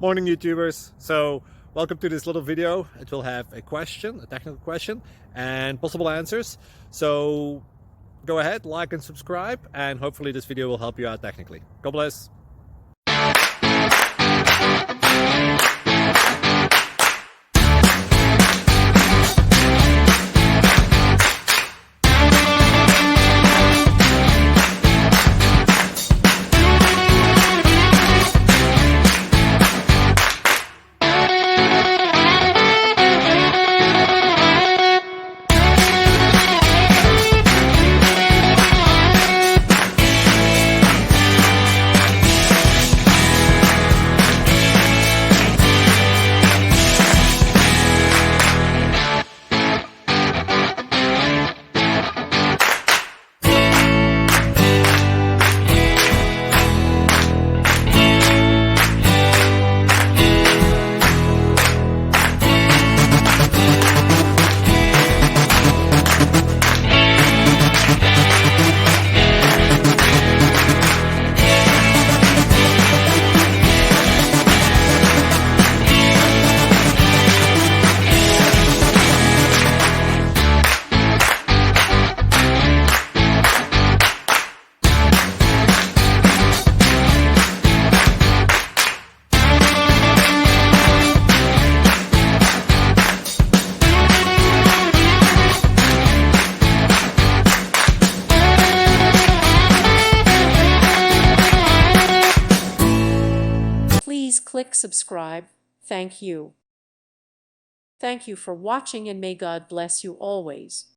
Morning YouTubers. So welcome to this little video. It will have a question, a technical question, and possible answers. So go ahead, like and subscribe, and hopefully this video will help you out technically. God bless. Please click subscribe. Thank you. Thank you for watching, and may God bless you always.